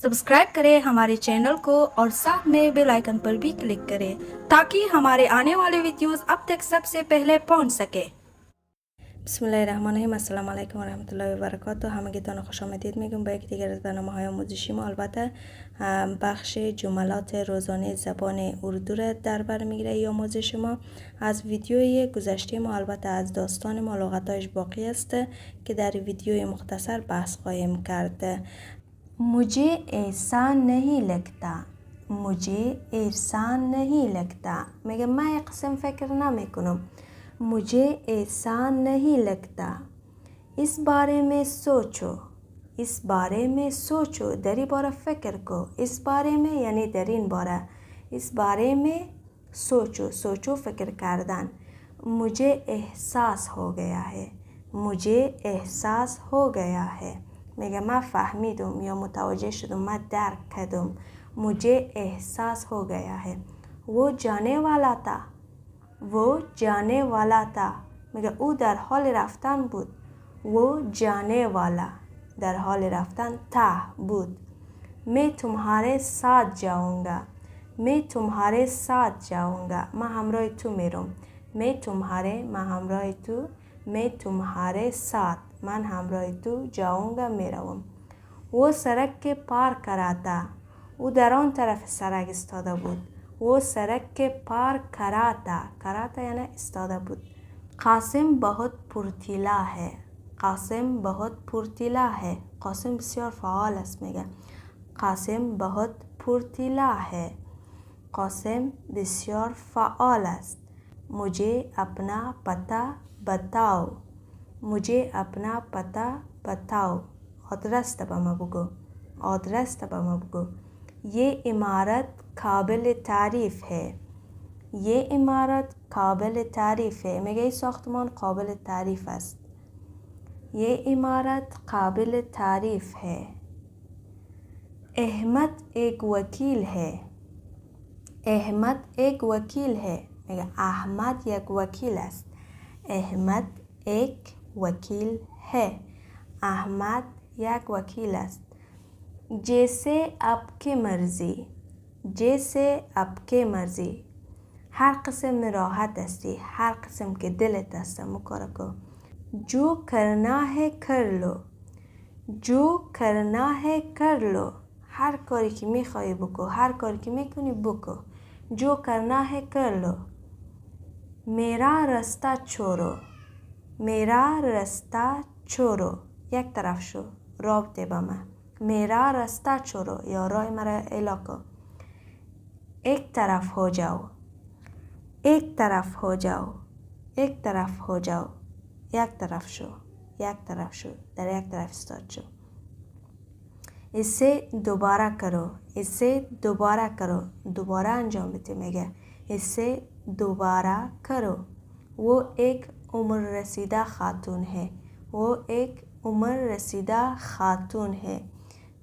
सब्सक्राइब करें हमारे चैनल को और साथ में बेल आइकन पर भी क्लिक करें ताकि हमारे आने वाले वीडियोस आप तक सबसे पहले पहुंच सके। बिस्मिल्लाहिर्रहमानिर्रहीम अस्सलाम वालेकुम वरहमतुल्लाहि वबरकातुह. همگیتان خوش آمدید میگم به یک دیگر از برنامه‌های آموزشی ما. البته بخش جملات روزانه زبان اردو را در بر میگیره ای آموزش ما. از ویدیوی گذشته ما البته از داستان ما لغتایش باقی است که در ویدیوی مختصر بحث خواهیم کرد. मुझे ऐसा नहीं लगता. मुझे ऐसा नहीं लगता میگه من یک قسم فکر نمیکنم. मुझे ऐसा नहीं लगता. इस बारे में सोचो. इस बारे में सोचो در این باره فکر کو. इस बारे में یعنی در این باره. इस बारे में सोचो. सोचो فکر کردن. मुझे एहसास हो गया है. मुझे एहसास हो गया है میگه من فهمیدم یا متوجه شدم، من درک کردم. मुझे एहसास हो गया है. वो जाने वाला था. वो जाने वाला था میگه او در حال رفتن بود. वो जाने वाला در حال رفتن था بود. मैं तुम्हारे साथ जाऊंगा. मैं तुम्हारे साथ जाऊंगा من همراه تو میرم. मैं तुम्हारे من همراه تو. मैं तुम्हारे साथ من همراه تو जाऊंगा میروم. वो सड़क के पार कराता. او در آن طرف سرک استاده بود. वो सड़क के पार कराता. कराता یعنی استاده بود. قاسم बहुत پرطلا है. قاسم बहुत پرطلا है. قاسم بسیار فعال است میگه. قاسم बहुत پرطلا है. قاسم بسیار فعال است. मुझे अपना पता बताओ. मुझे अपना पता बताओ آدرس به ما بگو. آدرس به ما بگو. ये इमारत काबिल तारीफ है. ये इमारत काबिल तारीफ है میگه این ساختمان قابل تعریف است. ये इमारत काबिल तारीफ है. अहमद एक वकील है. अहमद एक वकील है میگه احمد یک وکیل است. احمد एक वकील है. احمد یک وکیل است. जैसे आपकी मर्जी. जैसे आपकी मर्जी هر قسم راحت هستی، هر قسم که دلت است مکار کو. जो करना है कर लो. जो करना है कर लो هر کاری که میخوای بکو، هر کاری که میکنی بکو. जो करना है कर लो. मेरा रास्ता छोड़ो. मेरा रास्ता छोड़ो یک طرف شو، رابطه با من. मेरा रास्ता छोड़ो یا راه مرا الاکو. एक तरफ हो जाओ. एक तरफ हो जाओ. एक तरफ हो जाओ یک طرف شو. یک طرف شو، در یک طرف استاد شو. इसे दोबारा करो. इसे दोबारा करो دوباره انجام بده میگه. इसे दोबारा करो. वो एक उम्र रसीदा खातून है. वो एक उम्र रसीदा खातून है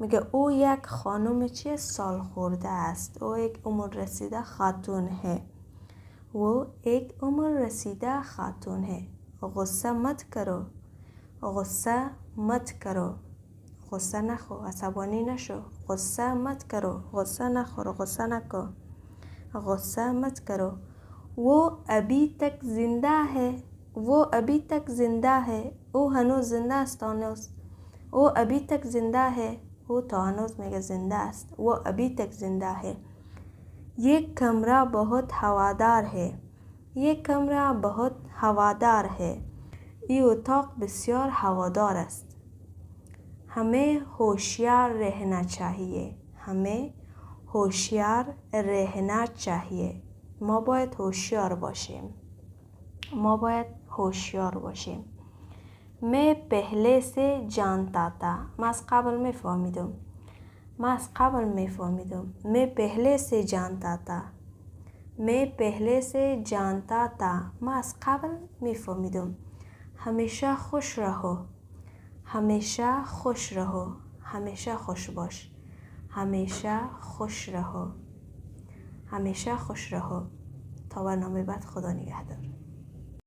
میگه او یک خانم چه سال خورده است. او یک عمر رسیده خاتون है. वो एक उम्र रसीदा खातून है. غصه مت کرو. غصه مت کرو غصه نخو، عصبانی نشو. غصه مت کرو غصه نخور، غصه نکو. غصه مت کرو. वो अभी तक जिंदा है. वो अभी तक जिंदा है او هنوز زنده است. او अभी तक जिंदा है او تا هنوز میگه زنده است. वो अभी तक जिंदा है. ये कमरा बहुत हवादार है. ये कमरा बहुत हवादार है این اتاق بسیار هوادار است. हमें होशियार रहना चाहिए. हमें होशियार रहना चाहिए ما باید هوشیار باشیم. ما باید هوشیار باشیم. मैं पहले से जानता था. من از قبل میفهمیدم. من از قبل میفهمیدم. मैं पहले से जानता था. मैं पहले से जानता था من از قبل میفهمیدم. हमेशा खुश रहो. हमेशा खुश रहो हमेशा खुश باش. हमेशा खुश रहो. हमेशा खुश रहो. تا برنامه بعد خدا نگهدار.